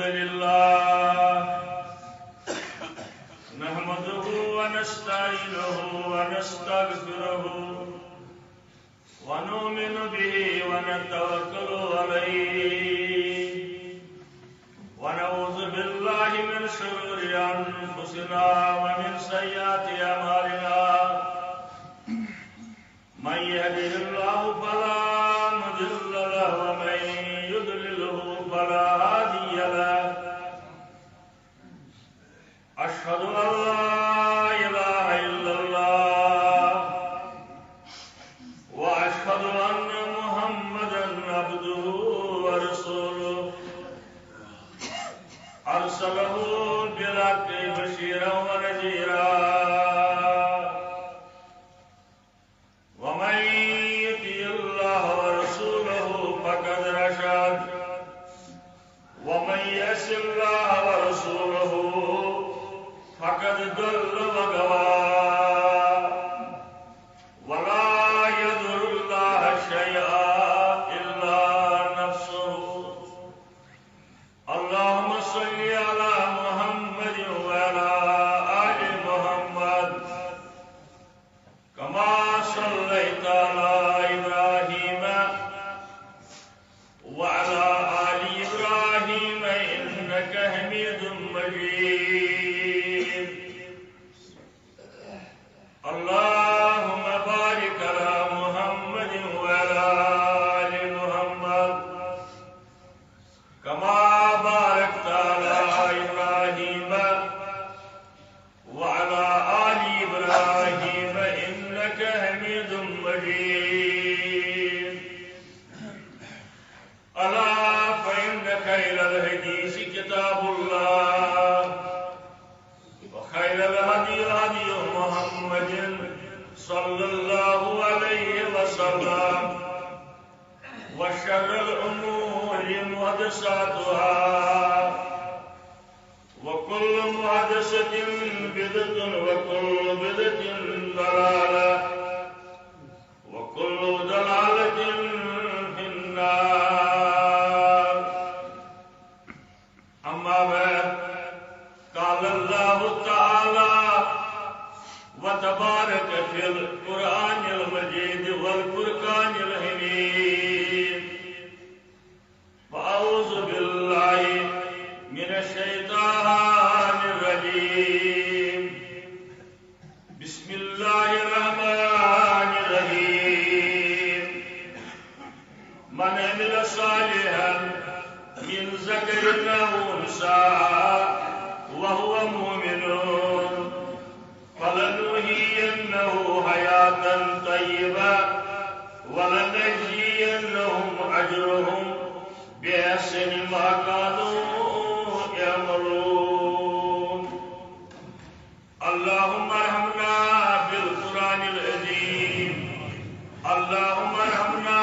لله نحمده ونستعينه ونستغفره ونؤمن به ونتوكل عليه ونعوذ بالله من شرور أنفسنا ومن سيئات أعمالنا من يهده الله فلا مضل له ومن يضلله فلا هادي له أشهد أن لا إله إلا الله وأشهد أن محمدا عبده ورسوله أرسله بالحق بشيرا ونذيرا ومن يطع الله ورسوله فقد رشد ومن يعص الله ورسوله فقد ضل وغوى ولا يضر الله شيئا إلا نفسه اللهم صل على محمد وعلى آل محمد كما صليت على إبراهيم وعلى آل إبراهيم إنك حميد مجيد اللهم بارك على محمد وعلى آل محمد كما باركت على إبراهيم وعلى آل إبراهيم إنك حميد مجيد ألا فإن خير الحديث كتاب الله وخير الهدي هدي محمد صلى الله عليه وسلم وشر الأمور محدثاتها وكل محدثة بدعة وكل بدعة ضلالة وكل ضلالة في النار أما بعد قال الله تعالى وتبارك في القرآن المجيد والفرقان الحميد فأعوذ بالله من الشيطان الرجيم بسم الله الرحمن الرحيم من عمل صالحا من ذكر أو أنثى وهو مؤمن فلنحيينه حياة طيبة ولنجزينهم أجرهم بأحسن ما كانوا يعملون اللهم ارحمنا بالقرآن العظيم اللهم ارحمنا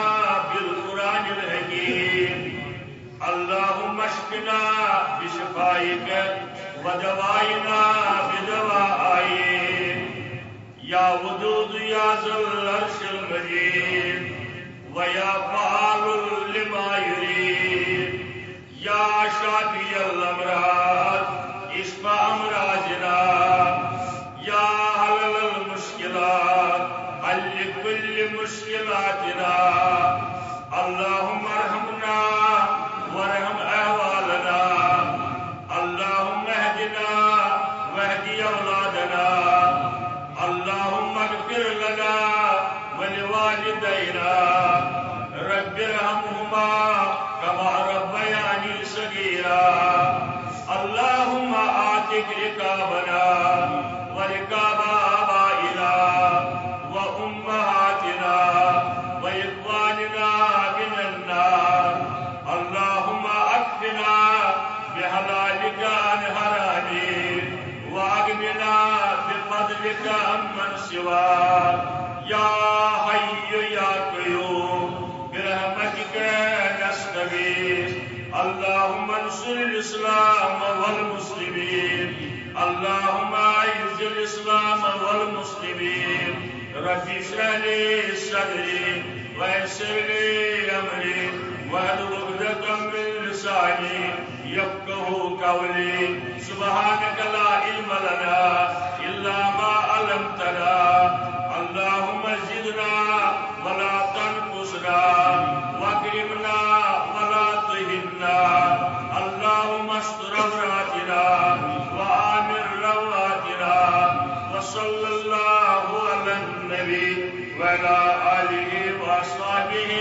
بالقرآن الحكيم اللهم اشفنا بشفائك ودوائنا بدوائك يا ودود يا ذا العرش المجيد ويا فعال لما يريد يا شافي الأمراض اشف أمراضنا يا حل المشكلات حل كل مشكلاتنا اللهم ارحمنا وارحم أهوالنا اللهم اهدنا واهد أولادنا اللهم اغفر لنا ولوالدينا رب ارحمهما كما ربياني صغيرا اللهم آتك رقابنا ورقاب آبائنا وأمهاتنا وإخواننا من النار اللهم أكفنا بحلالك عن حرامك وأغننا بفضلك عمن سواك يا حي يا قيوم برحمتك نستغيث اللهم انصر الإسلام والمسلمين اللهم أعز الإسلام والمسلمين رب اشرح لي صدري ويسر لي أمري واحلل عقدة من بلساني يفقهوا قولي سبحانك لا علم لنا إلا ما علمتنا اللهم زدنا ولا تنقصنا واكرمنا ولا تهنا اللهم استر عوراتنا وآمن رواتنا وصلى الله على النبي وعلى آله وأصحابه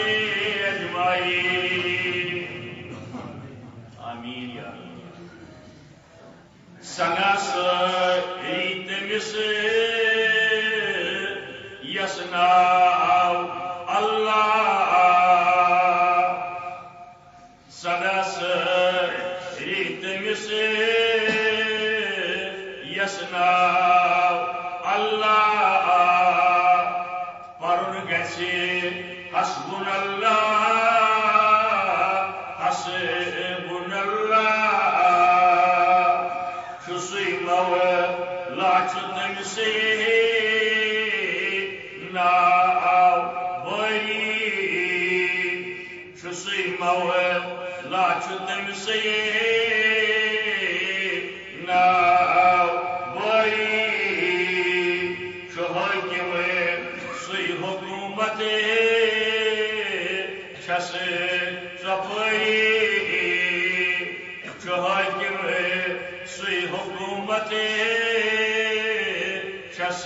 أجمعين آمين يا سناس ريتمس يسنا الله سناس ريتمس يسنا الله پرن گژھِ حسبنا اللہ حسبنا اللہ چھُسٕے مولا چھُ تٔمسٕے ناو بٔری چھُسٕے مولا چھُ تٔمسٕے ناو بٔری چھُ حٲکِم حکومت چھس ژۄپٲری چھُ حٲکِم سُے حکومت چھس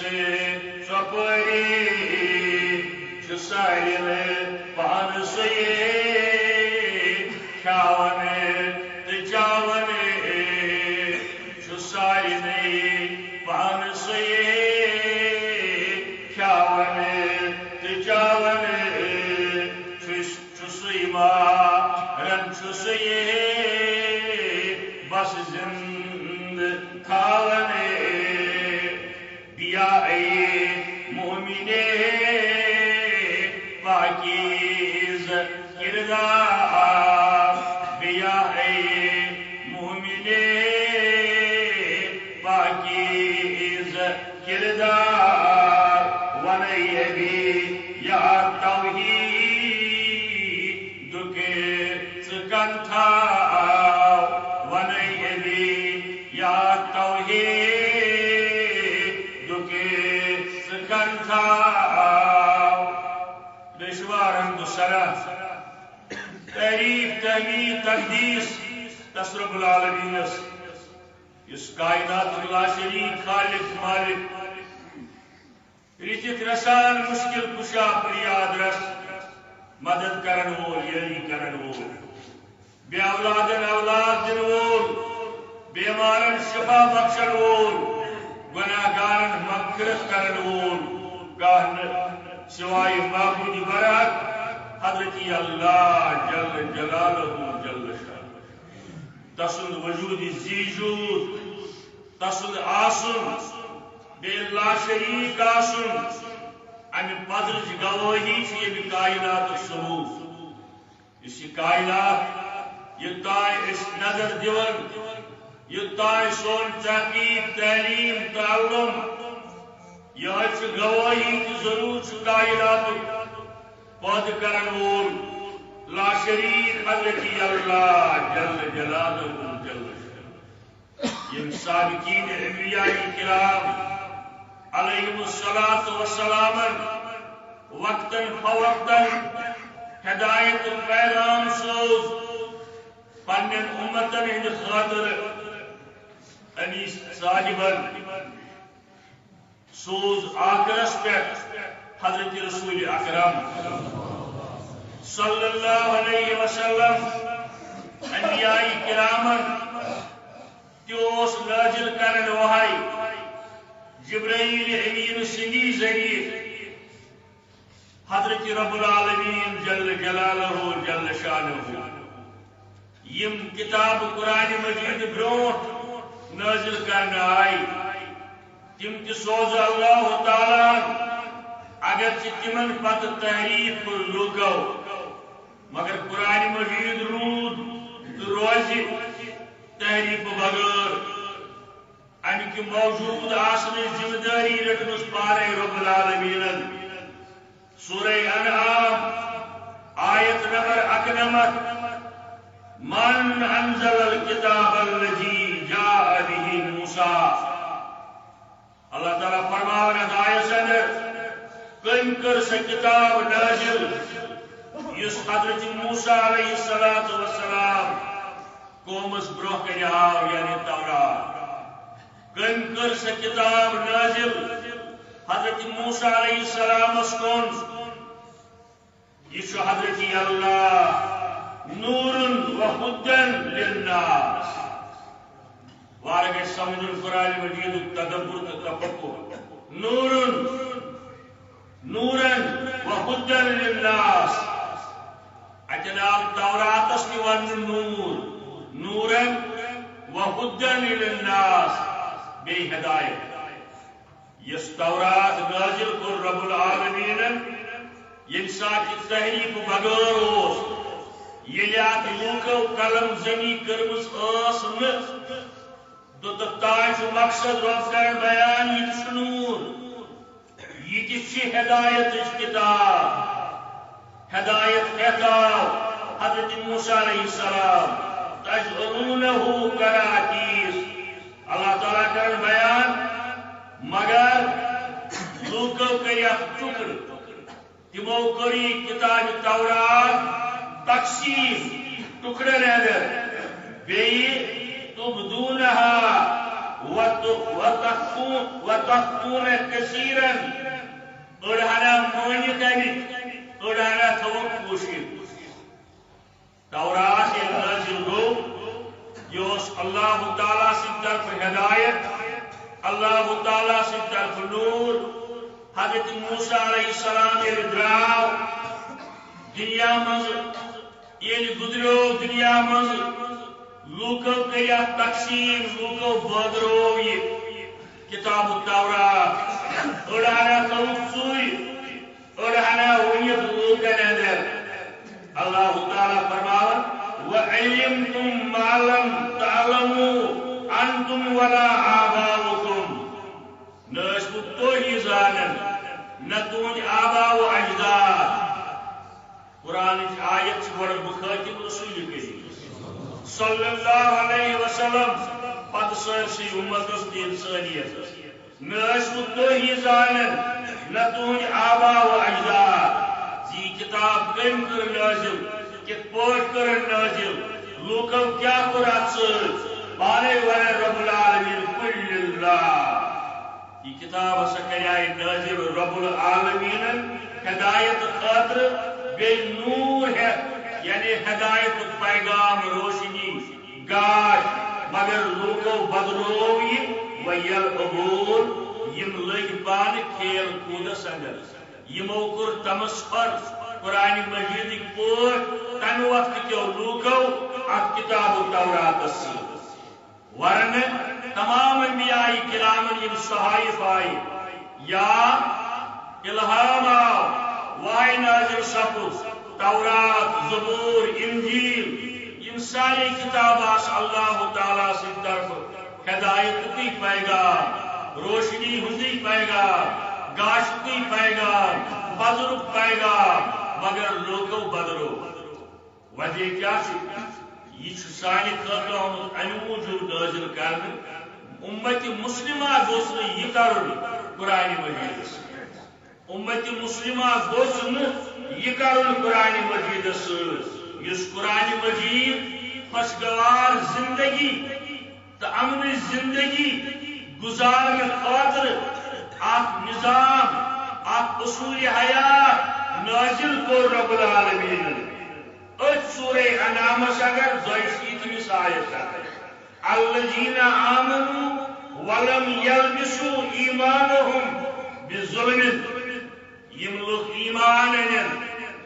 ژۄپٲری چھُ سٲلِم پانہٕ سُے کھٮ۪وان تہٕ چاوان چھُ سارنٕے پانہٕ سُے کھٮ۪وان تہٕ چاوان چھُ سُے ماران چھُ سُے بس زندٕ تھاوان بیا اے مومنے پاکیز کردار بیا اے مومنے پاکیز کردار ونیبی یا توحید کے سکن تھا ونیبی یا توحید کے سکن تھا بشوار حمد الصلاة تعریف تحمید تقدیس تس رب العالمین اس کائنات لا شریک خالق مالک رچت رسان مشکل کشا فریاد رس مدد کرن وول یاری کرن وول بے اولادن اولاد دن وول بیمارن شفا بخشن وول گناہگارن مغفرت کرن وول گاہن سوائے معبود برحق حضرت اللہ جل جلالہ جل شانہ تسند وجود زیجود تسند آسن بے لا شریک آسن ام پدرچ گواہی یہ کائنات ثبوت اس کائنات یہ تائیں اس نظر دیون یہ تائیں سون تحقیق تعلیم تعلم یہ گواہی کی ضرور کائنات پد کرن وول لا شریک حضرت اللہ جل جلالہ جل شانہ یم سابقین انبیاء کرام علیہم الصلاۃ والسلام وقتاً فوقتاً ہدایت پیغام سوز پنن امتن ہند خاطر انیس صاحبن سوز آخرس پہ حضرت رسول اکرم صلی اللہ علیہ وسلم انبیاء کرامن تیوس نازل کرن وحی جبرائیل امین سندی ذریعہ حضرت رب العالمین جل جلالہ جل شانہ یم کتاب قرآن مجید برونٹ نازل کرنا آئی تم تی سوز اللہ تعالیٰ اگر تمن پت تحریف لوکو مگر قرآن مجید رود روز تحریف بغیر امک موجود آسن ذمہ داری رٹمس پارے رب العالمین سورہ انعام آیت نمبر 91 من انزل الكتاب الذي جاء به موسى اللہ تعالیٰ فرماون اتھ آیس اندر کم کر سہ کتاب نازل یس حضرت موسیٰ علیہ السلام قومس برہ کن آو یعنی تورات کم کر سہ کتاب نازل حضرت موسیٰ علیہ السلام کن یہ حضرت اللہ نور و ہدى للناس وارہ گئے سمجھ قرآن مجید تدبر تفکر نورا و ہدى للناس اتنال توراتس ون نورا و ہدى للناس بے ہدایت یس تورات نازل کر رب العالمین یم سات تحریف بغیر یلیات لوکو قلم زنی کرمز تاج مقصد رب کر بیان یہ نور یہ ہدایت کتاب ہدایت خطاب حضرت موسیٰ علیہ السلام تجعلونہ کراکیس اللہ تعالیٰ کر بیان مگر لوکو کریا ٹکر تمو کری کتاب تورات تقسیم ٹکڑے ندر بیئی تبدونها وتخفون كثيرا اڑھانا مانی کمت اڑھانا تھوک پوشید تورات نازل گو یہ اللہ تعالیٰ سے طرف ہدایت اللہ تعالیٰ سے طرف نور حضرت موسیٰ علیہ السلام دراو دنیا مز یہ گزرو دنیا مز لوکو کیا تقسیم لوکو بدرو یہ کتاب التورات اڑانا توسوئی اڑانا ویت لوکن اندر اللہ تعالیٰ فرماون وَعِلِمْتُمْ مَا لَمْ تَعْلَمُوا أَنْتُمْ وَلَا آبَاؤُكُمْ نسبت تو ہی زانن نہ تون آبا و اجداد قرآن آیت بڑھ مخاطب رسول کریم صلی اللہ علیہ وسلم پت سرسی امت اس انسانیت نسبت تو ہی زانن نہ تون آبا و اجداد جی کتاب کم کر نازل کت پوٹ کر نازل لوکو کیا قرآن سر بانے ورے رب العالمین کل اللہ یہ کتاب سکریائی نازل رب العالمین ہدایت خاطر بے نور ہے یعنی ہدایت پیغام روشنی گاش مگر لوکو بدروی ویل عبور یم لگ بان کھیل کود سندر یمو کر تمسخر قرآن مجید پوٹ تن وقت کیو لوکو ات کتاب التورات سے ورنہ تمام انبیاء کرامن یم صحائف آئی یا الہام آو وائی نازل سپر تورات زبور انجیل یم ساری کتاب آس اللہ تعالیٰ سے طرف ہدایت کی پیغام روشنی ہندی پیغام گاش کی پیغام بزرگ پیغام مگر لوگو بدرو وجہ کیا یہ سانی خطر امہ موجود نازل کرنے امت مسلمہ گوسن یہ کرن قرآن مجید امت مسلمہ گوسن یہ کرن قرآن مجید اس قرآن مجید خوشگوار زندگی تو امن زندگی گزارنے خاطر آپ نظام آپ اصول حیات نازل کو رب العالمین اچھ سورہ انعام اگر ضعیفیت مسایت الذین آمنوا ولم یلبسوا ایمانهم بظلم یم لوگ ایمان انن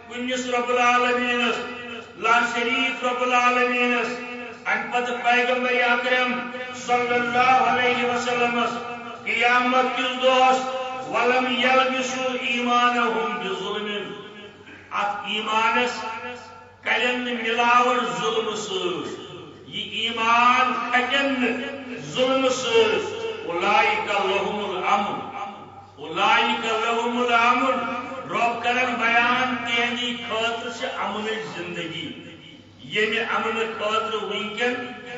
کنس رب العالمین لا شریف رب العالمین ان پت پیغمبر اکرم صلی اللہ علیہ وسلم قیامت کس دوست ولم یلبسوا ایمانهم بظلم ات ایمانس کلن ملاور ظلم سر یہ ایمان کھکن ظلم سر اولئک لهم الامن اولئک لهم الامن رب کرن بیان تہنی خاطر سے امن زندگی یمہ امن خاطر ونکن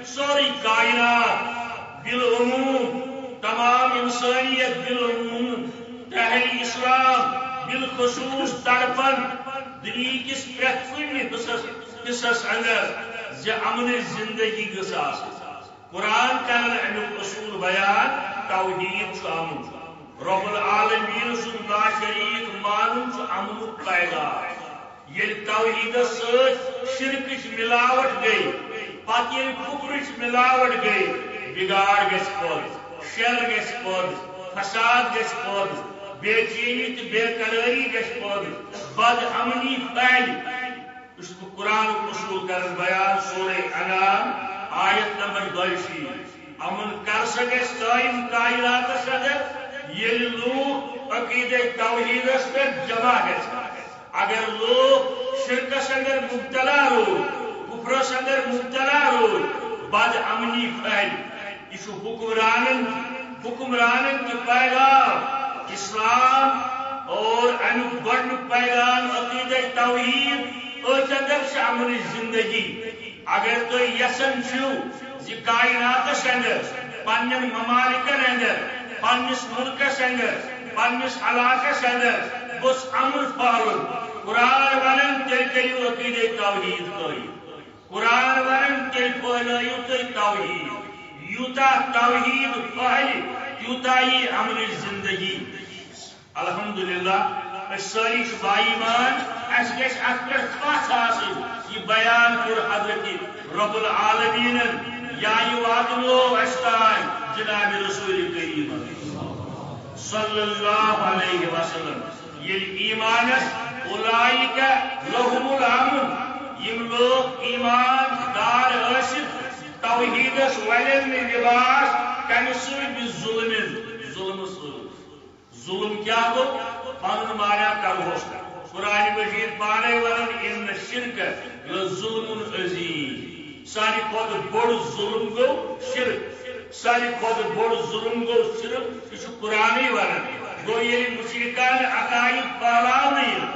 سوری کائنات بالعموم تمام انسانیت بالعموم اہل اسلام بالخصوص تڑپن دنیا کس پریت کن حصص اندر امن زندگی گھس قرآن کرن امیک اصول بیان توحید امن رب العالمین سن لا شریک مانن امن پیغام یل توحید شرکچ ملاوٹ گئی پتہ یل کفرچ ملاوٹ گئی بگاڑ گژھِ پٲدٕ شر گژھِ پٲدٕ فساد گژھِ پٲدٕ بے چینی تو بے قراری گژھِ پٲدٕ بد امنی پھیلہِ اس کو قرآن اصول کرن بیان سورہ انعام آیت نمبر 22 امن کر سا گژھِ قائم کائناتس اندر ییٚلہِ لوٗکھ عقیدہ توحیدس پٮ۪ٹھ جمع گژھِ اگر لوگ شرکس اندر مبتلا روز کفرس اندر مبتلا روز بد امنی پھیل یہ حکمرانن کے پیغام اسلام اور امیک گۄڈنیُک پیغام عقیدہ توحید اندر امن زندگی اگر تھی یسان چھو زِ کائناتس اندر پنن ممالکن اندر پنس ملکس اندر پنس علاقس اندر بس امن پھالن قرآن ونن تیل کریو عقیدہ توحید قائم قرآن ونن تیل پھیلٲیِو تُہۍ توحید یوتا توحید پھہلہِ تیوتا یی امن زندگی الحمدللہ ساری بائی مان اس گژھِ اتھ پٮ۪ٹھ کتھ آسٕنۍ یہ بیان کوٚر حضرت رب العالمین یا یہ واتنو اس تام جناب رسول کریم صلی اللہ علیہ وسلم یل ایمانس اولئک لهم الامن یم لوگ ایمان دار ٲسِتھ توحیدس ولن لباس کمہِ سۭتۍ ظلم ظلم کیا گو پن مانا کرہوس قرآن مجید پانے ونن ان الشرک لظلم عظیم ساری کھوتہ بوڑ ظلم گو شرک ساری کھوتہ بوڑ ظلم گو شرک یہ قرآن ونن گو یل مشرکان عقائد پھیلاونہٕ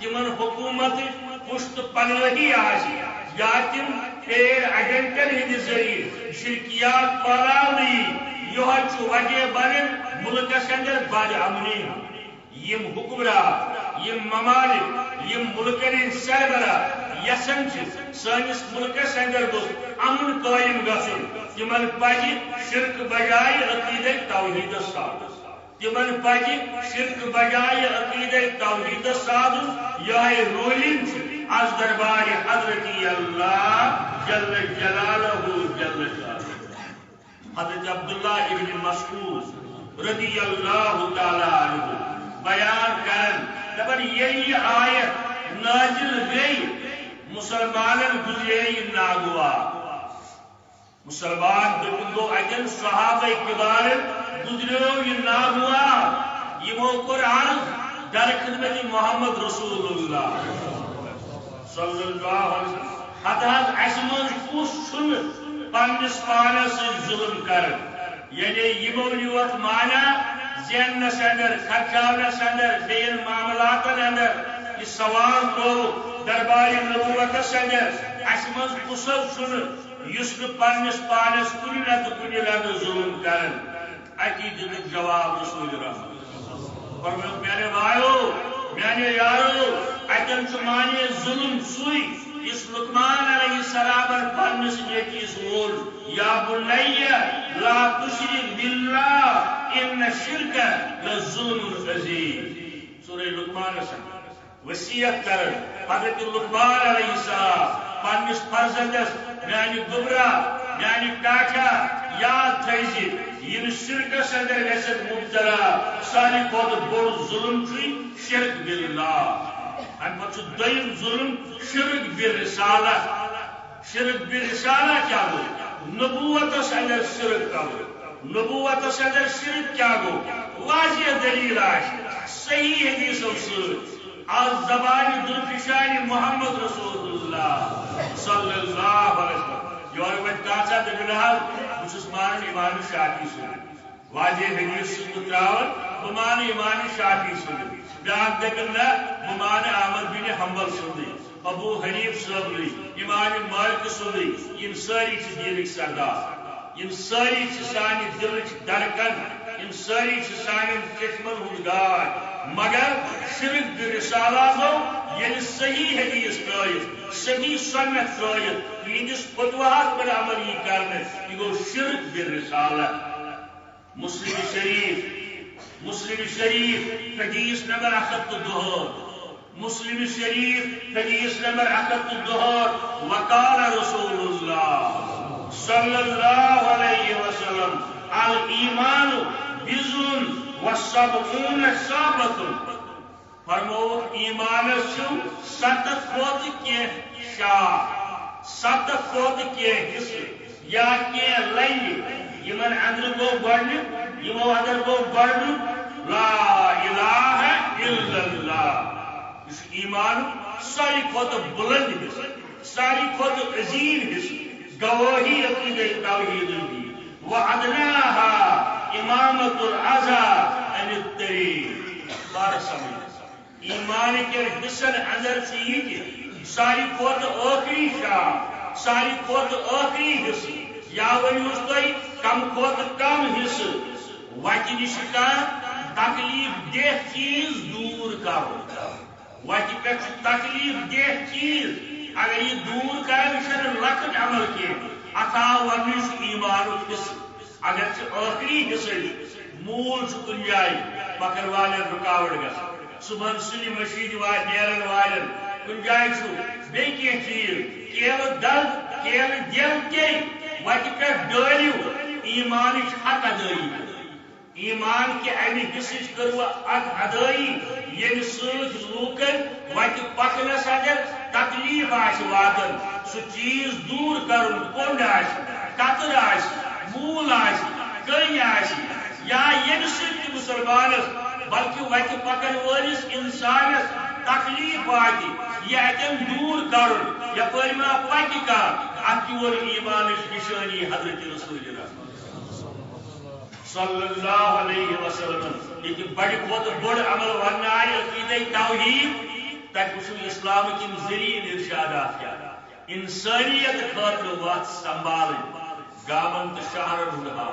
تمن حکومت پشت پناہی آسی یا تم پیر ایجنٹن ہند ذریعہ شرکیات پھیلاونہٕ یہ وجہ بنن ملکس اندر بد امنی یم حکمران یم ممالک یم ملکن سربراہ یسن سانس ملکس اندر گوٚژھ امن قائم گژھُن تمن پزِ شرک بجائے عقیدہ توحید ساتھ تمن پزِ شرک بجائے عقیدہ توحید ساتھ یہ رولنگ از دربار حضرت اللہ جل جلالہ جل شانہ حضرت عبداللہ ابن مسعود رضی اللہ تعالی عنہ بیان کرن دپن یہ آیت نازل گئی مسلمانن گزرے ناگوار مسلمان دو اتن صحابہ کرام گزریو یہ ناگوار یمو کور عرض در خدمت محمد رسول اللہ صلی اللہ علیہ وسلم حضرت اسمن کس پنس پانس ظلم کرن یعنی یمو یوت مانا زینس اندر خرچاونس اندر دین معاملاتن اندر یہ سوال کو دربار نبوتس اندر اس مز کسو اس پنس پانس کن نت کن لگ ظلم کرن اکی دن جواب رسول رحمت فرمائے میرے بھائیو میانے یارو اتن مانے ظلم سوئی اس لقمان علیہ السلام پنس نیکیس وول یا بنی لا تشرک باللہ ان الشرک لظلم عظیم سورہ لقمان سے وصیت کرن حضرت لقمان علیہ السلام پنس فرزندس میانہ گبرا میانہ ٹاٹھا یاد تھیزِ یم شرکس اندر گژھت مبتلا ساری کھوتہ بوڑ ظلم چھ شرک باللہ ام پتہ دویم ظلم شرک بالرسالہ شرک بالرسالہ کیا گو نبوتس اندر شرک کرو نبوتس اندر شرک کیا گو واضح دلیل صحیح حدیثوں سے از زبان درفشان محمد رسول اللہ صلی اللہ علیہ وسلم یور وقت کانسا دبنہل بس مان امام شافعی سن واضح حدیث تراون بمان امام شافعی سن بیاکھ دپن نا بمان احمد بن حنبل سن ابو حنیف صبری امام مالک صبری یم ساری دینک سردار یم ساری سانہ دلچ دھڑکن یم ساری سان چشمن ہند گاڈ مگر شرک برسالاتو یل صحیح حدیث ترائت صحیح سنت ترائت یہندس فتواہس پر عمل یہ کرنے یہ گو شرک بالرسالت مسلم شریف حدیث نمبر 102 مسلم شریف حدیث نمبر 102 وقال رسول اللہ صلی اللہ علیہ وسلم الایمان بضع وسبعون شعبۃ فرمو ایمان چھو 7 کھوت کی شاخ 7 کھوت کی حصہ یا کی لنگ یمن اندر گو گۄڈنیُک یمو اندر گو گۄڈنیُک لا الہ الا اللہ اس ایمان ساری کھوت بلند حصہ ساری کھوت عظیم حصہ گواہی عقیدہ توحید دی وعدناها امامت العزا عن الطریق بار سمجھ ایمان کے حصن اندر چیئے کہ ساری کھوت آخری شاہ ساری کھوت آخری حصہ یا ونیوس توئی کم کھوت کم حصہ وتی نشکا تکلیف دہ چیز دور کرو وتی پہ تکلیف دہ چیز اگر یہ دور کر لکٹ عمل کی اتھا ونیس ایمان حصہ اگر آخری حصہ مول کن جائے پکن والن رکاوٹ گا صبح سلی مشید نیرن والن کن جائے بی کی چیز کیل دل کیل دل کی وتہ پہ ڈالیو ایمان حق ادائی ایمان کے امہ حصہ کرو اک ادائی یم ست لوکن وتہ پکنس اگر تکلیف آس واتن سہ چیز دور کرن کونڈ آس قطر آس مول آس کن آس یا یم ست مسلمانس بلکہ وتہ پکن ولس انسانس تکلیف واتہ یہ اتن دور کرن یپر ما پکہ کان اتھ یور ایمان نشانی حضرت رسول اللہ صلی اللہ علیہ وسلم یہ بڑی کھوت بڑ عمل ون آئے عقیدہ توحید تک وچھو اسلام کن ذریعہ ارشادات کیا انسانیت خاطر وات سنبھال گامن تو شہرن ہنہا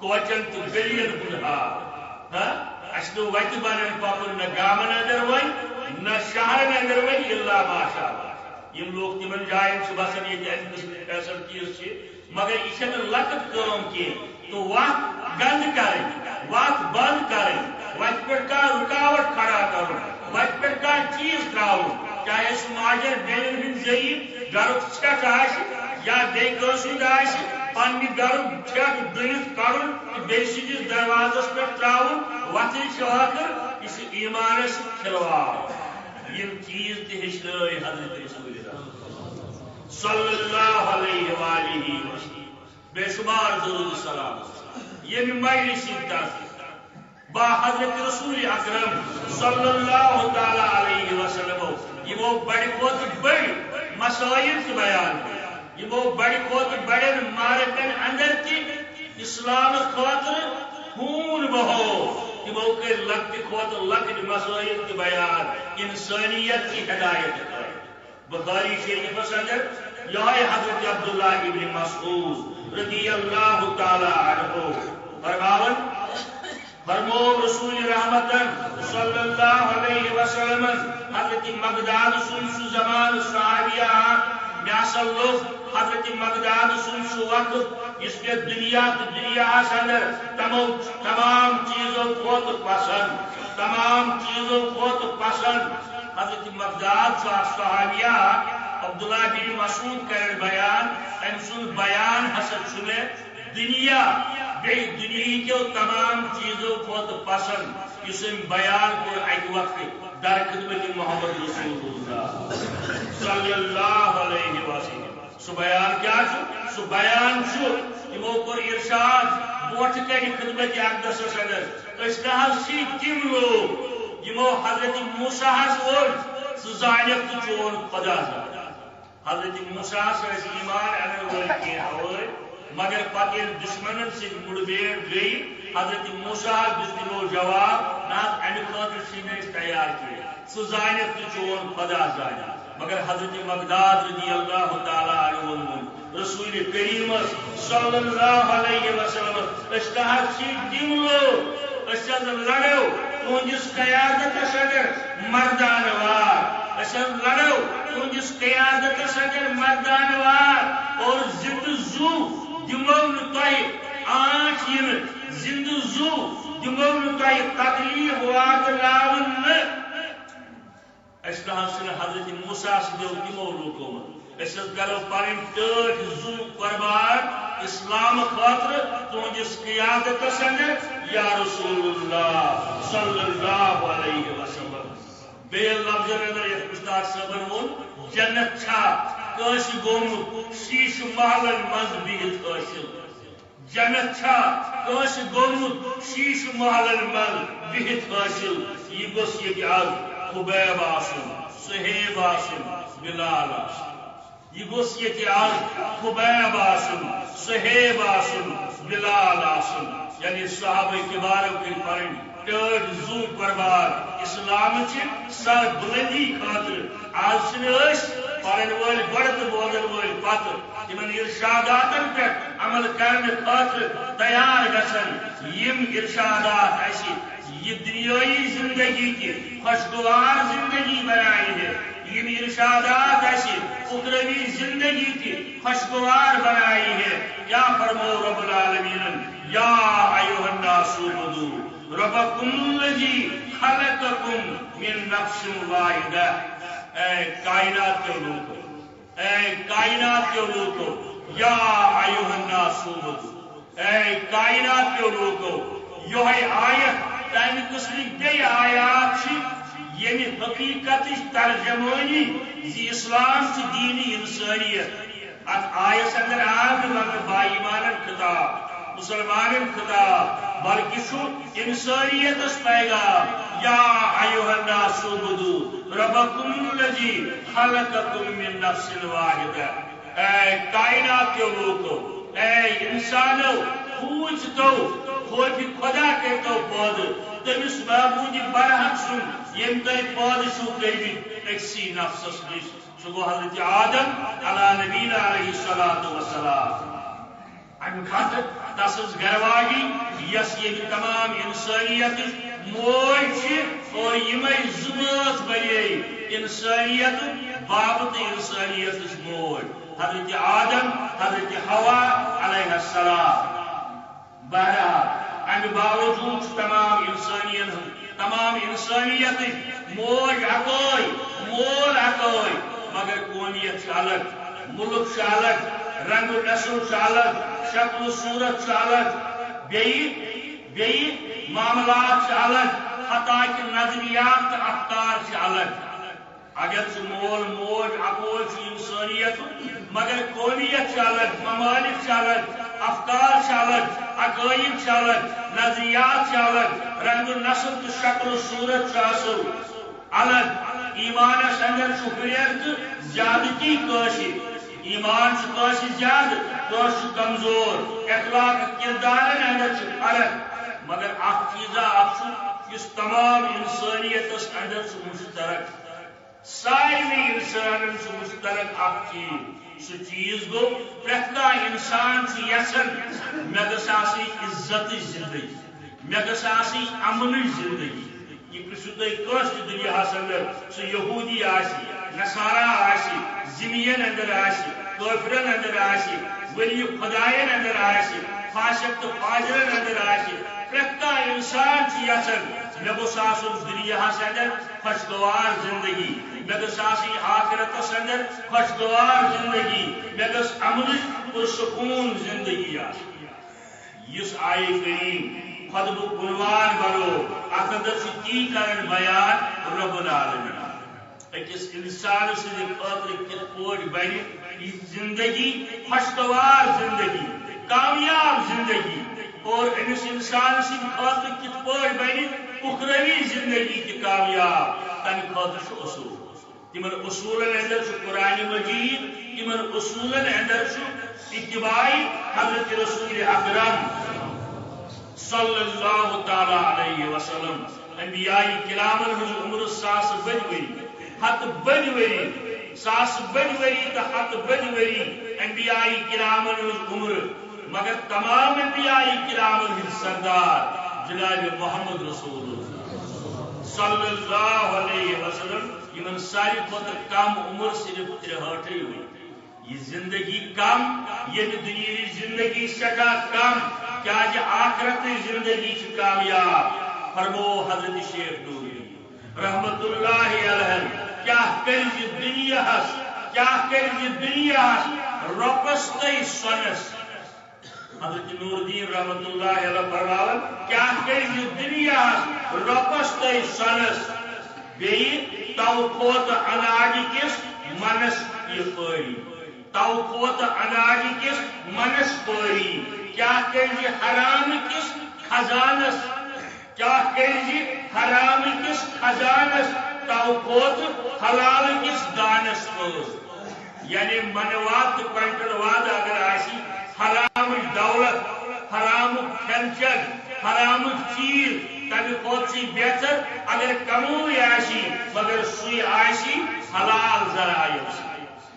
کوچن تو گلین ہنہا اس تو وقت بنن پاپن نہ گامن اندر وی نہ شہرن اندر وی الا ماشاء اللہ یم لوگ تمن جائن سے بسن یہ فیسلٹیز مگر یہ لکٹ کام کی تو وقت گند کریں وقت بند کریں وقت پر کا رکاوٹ کھڑا کرو وقت پر کا چیز تراؤ چاہے اس ماجر بین ہند ذریعہ گھرک چھٹ آس یا بے قصد آس پنہ گھرک چھٹ دنت کرن بے سندس دروازس پہ تراؤن وتر چاکر اس ایمانس کھلواڑ یم چیز تہ ہچنائے حضرت رسول اللہ صلی اللہ علیہ وآلہ وسلم بے شمار درود سلام یم مجلس با حضرت رسول اکرم صلی اللہ تعالی علیہ وسلم یمو بڑی کھوت بڑی مسائل کی بیان یمو بڑی کھوت بڑن مارکن اندر کی اسلام خاطر خون بہو یمو کے لکٹ کھوت لکٹ مسائل کی بیان انسانیت کی ہدایت ہے بخاری شریف اندر یہ حضرت عبداللہ ابن مسعود رضی اللہ تعالی عنہ فرماون فرمو رسول رحمتن صلی اللہ علیہ وسلم حضرت مقداد سن زمان صحابیہ میاسل لوگ حضرت مقداد سن وقت اس کے دنیا اندر تمام چیزوں کو پسند تمام چیزوں کو پسند حضرت مقداد صحابیہ عبداللہ بن مسعود کرن بیان ام سن بیان حسد سنے دنیا بے دنیا کے تمام چیزوں کو پسند اس بیان کو ایک وقت در خدمت محمد رسول اللہ صلی اللہ علیہ وسلم سو بیان کیا چھو سو بیان چھو یمو پر ارشاد بوٹ کر خدمت اقدس اندر اس کا سی تم لوگ یمو حضرت موسیٰ اور زانیت تو چون خدا حضرت موسیٰ سے ایمان اندر ول کیا مگر پتہ دشمنن سے مڑبیڑ گئی حضرت موسیٰ دلو جواب نہ امہ خاطر چھ تیار کیا سہ زانیت تو چون خدا زانیت مگر حضرت مقداد رضی اللہ تعالیٰ عنہ رسول کریم صلی اللہ علیہ وسلم اشتہت سی تم لوگ اشد لڑو تہندس قیادتس اگر مردان وار اشد لڑو تہندس قیادتس اگر مردان وار اور زند زو دمو تہ آنچ ین زند زو دمو تہ تکلیف واتناون اسلام حضرت موسیٰ سو تمو لوکو کرو پن ٹھٹ زو قربان اسلام خاطر تہندس قیادتس اندر یا رسول اللہ صلی اللہ علیہ وسلم بے لفظ اندر یہ استاد صبر وون جنت چھا کاش گومت شیش محلن مز بہت حاصل جنت چھا کاش گومت شیش محلن مز بہت حاصل یہ گوس یہ آز خبیب آسن صہیب آسن بلال آسن یہ گوس یہ آز خبیب آسن صہیب آسن بلال آسن یعنی صحابہ کباروں کی پرن ٹھٹ زو قربان اسلام سر بلندی خاطر آج پرن ول گڑت بولن ول پت تمن ارشاداتن پہ عمل کرنے خاطر تیار گھن یم ارشادات ایسی یہ دنیائی زندگی کی خوشگوار زندگی بنائی ہے یہ ارشادات ایسی اخروی زندگی کی خوشگوار بنائی ہے کیا فرمو رب العالمین یا ایھا الناس اعبدوا ربکم الذی خلقکم من نفس واحدہ اے کائنات کے لوگو اے کائنات کے لوگو یا ایھا الناس اعبدوا اے کائنات کے لوگو یہ آیت تمہ قسم بی آیات یعنی حقیقت ترجمانی زی اسلام سے دینی انسانیت ات آیس اندر آگ مگر بائیمانن خطاب مسلمانن خطاب بلکہ شو انسانیت اس پیغام یا ایھا الناس اعبدوا ربکم الذی خلقکم من نفس واحدہ اے کائنات کے لوگو اے انسانو پوچھ تو خوف خدا کے تو پود تمس معبود برحق سن یم تہ پود شو کرمت اکسی نفسس نش سہ گو حضرت آدم علی نبینا علیہ الصلوۃ والسلام ام خاطر تس گھر والی یس یہ تمام انسانیت موج اور یمے زبات بنے انسانیت بابت انسانیت موج حضرت آدم حضرت حوا علیہ السلام بہرحال امہ باوجود تمام انسانیت موج اکوئی مول اکوئی مگر قومیت الگ ملک الگ رنگ و نسل الگ شکل و صورت الگ بی معاملات الگ حتیٰ کہ نظریات افکار الگ اگر مول موج اکوئی انسانیت مگر قومیت الگ ممالک الگ افکار الگ عقائد الگ نظریات الگ رنگ و نسل تو شکل و صورت الگ ایمانس اندر ہریر تو زیادتی ایمان زیادہ کش کمزور اخلاق کردار اندر فرق مگر اخ چیزا اس تمام انسانیت اندر مشترک سارے انسان مشترک اخ چیز سہ چیز گو پریت انسان یسن مے گھ عزت زندگی مے گھ امن زندگی یہ پرسو تھی دنیا اندر سہ یہودی نصارا زمین اندر کافرن اندر ولی خدائن اندر فاسق تو فاجرن اندر پریت انسان یسن مے گھ دنیا اندر خوشگوار زندگی مے گھ آخرتس اندر خوشگوار زندگی مے گھ امن پرسکون زندگی اس آئے کریم خطب عنوان بنو ات اندر تی کرن بیان رب العالمین اکس انسان سند خاطر کت پٲٹھۍ بنہِ یہ زندگی خوشگوار زندگی کامیاب زندگی اور امس انسان سند خاطر کت پٲٹھۍ بنہِ اخروی زندگی تہ کامیاب تمہ خاطر اصول تمن اصولن اندر قرآن مجید تمن اصولن اندر اتباع حضرت رسول اکرم صلی اللہ تعالی علیہ وسلم انبیاء کرامن ہز عمر 1000 بد وری ہت بد وری ساس بڑی وری تو ہتھ بڑی وری انبیاء کرامن عمر مگر تمام انبیاء کرامن ہند سردار جناب محمد رسول صلی اللہ علیہ وسلم یمن ساری کھت کم عمر صرف 63 ہوئی یہ زندگی کم یہ دنیا زندگی سٹھا کم کیا آخرت زندگی کامیاب فرمو حضرت شیخ نوری رحمت اللہ علیہ کیا کرز دنیا کیا کرز دنیا رۄپس تے سۄنس حضرت نور الدین رحمت اللہ علیہ فرماون کیا کرز دنیا رۄپس تے سۄنس بیٚیہِ تو کھوت اناج کس منس یہ پٲری تو کھوت اناج کس منس پٲری کیا کرز حرام کس خزانس کیا کرز حرام کس خزانس تو کھوت حلال کس دانس پٲر یعنی منوات کوئنٹل واد اگر آسی حرام دولت حرام کھین چین حرام چیز تمہ کھوت سی بہتر اگر کموی آسی مگر سوی آسی حلال ذرائع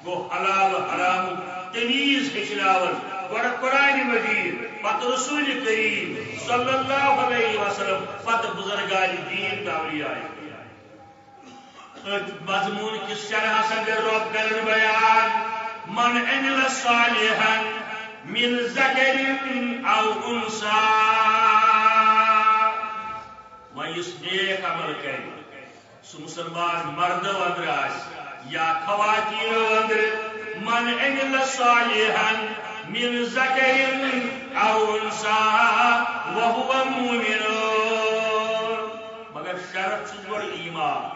گو حلال حرام تمیز ہچناون گوڑا قرآن مجید پت رسول کریم صلی اللہ علیہ وسلم پت بزرگان دین تاوری آئی مضمون کس شرح سندر رب کرن بیان من عمل صالحا من ذکر او انسا ویس نیک عمل کریں سو مسلمان مرد و اندر یا خواتین و اندر من عمل صالحا من ذکر او انسا وهو مومن مگر شرط چیز ایمان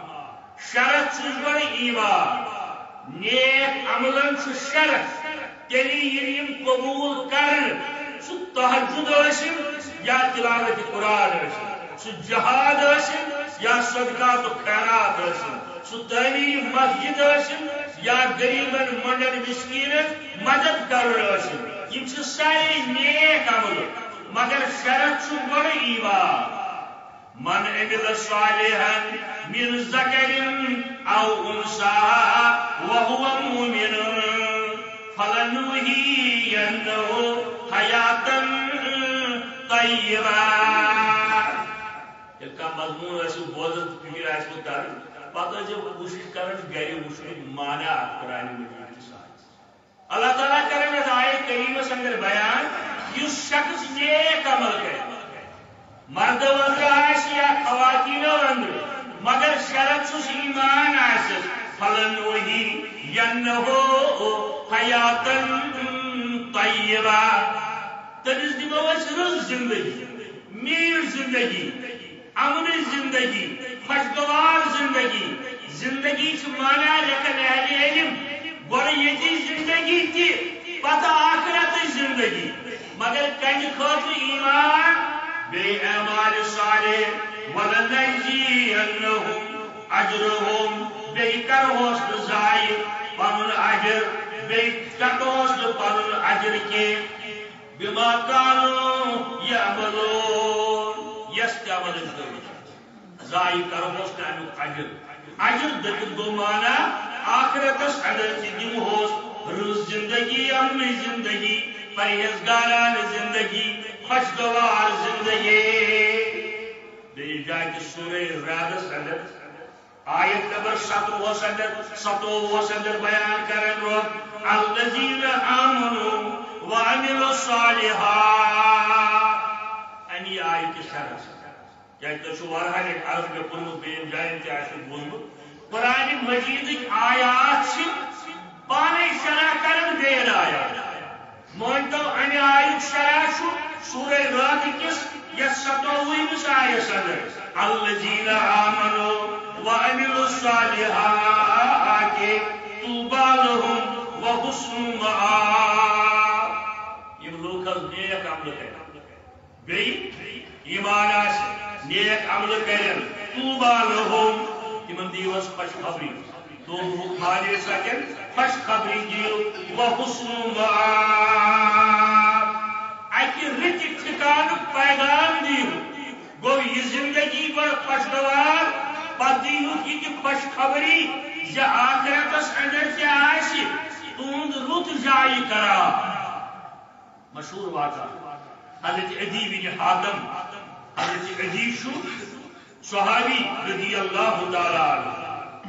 شرط چیز ایمان نیک عملن چھ شرط تیلی یم قبول کرن سو تہجد ٲسِن یا تلاوت قرآن ٲسِن سو جہاد ٲسِن یا صدقات و خیرات ٲسِن سو تعمیر مسجد ٲسِن یا غریبن منڈن مسکینن مدد کرن ٲسِن یم چھ سارے نیک عمل مگر شرط چھ بڑ ایمان من عمل صالحا من ذکر او انسا وهو مؤمن فلنحيينه حياة طيبة کا مضمون ایسے بوزت فکر ایسے کر پتہ جب کوشش کرن گھر وچھن مانا قرآن مجید کے ساتھ اللہ تعالیٰ کرے گا آیت کریمہ سندر بیان اس شخص نیک عمل کرے مرد وندر آسی یا خواتین وندر مگر شرط سس ایمان آسی فلنحيينه حیاة طیبہ تنس دمو اس رز زندگی میر زندگی امن زندگی خوشگوار زندگی زندگی چھ مانا رکھن اہل علم گوڑ یتی زندگی تی پتہ آخرت زندگی مگر کنج خاطر ایمان بے اعمال صالح ولنجزینہم اجرہم بے کرہوس ضائع پنن اجر بے چکوس پنن اجر کے بما كانوا يعملون يستعمل ضائع کرہوس تمیک اجر دکن گو مانا آخرتس اندر دمہوس رز زندگی امن زندگی پرہیزگاران زندگی خوشگوار زندگی بیس جائے سورہ رعد اندر آیت نمبر 17 اندر بیان کرن رب الذین آمنوا وعملوا الصالحات انی آیت شرح کیا تو وارہا نے عرض میں پرمت بین جائن تے آشد بولمت قرآن مجید آیات سے پانے شرح کرن دین آیات مانتو انی آیت شرح شو سورہ رعد کس یا 17 آیت صدر الذین آمنوا وعملوا الصالحات طوبى لهم وحسن مآب یہ لوگ نیک عمل کریں بی ایمان آس نیک عمل کریں طوبى لهم تمن دیوس خوشخبری تو خالی سکن خوشخبری دیو وحسن مآب اکی رچ ٹھکان پیغام دیو گو یہ زندگی پر خوشگوار پتیو کی خوشخبری زِ آخرتس اندر تہِ آسہِ تُہُنٛد رُت جایہِ قرار. مشہوٗر واقعہ حضرت عدی بن حاتم. حضرت عدی چھُ صحابی رضی اللہ تعالیٰ عنہ.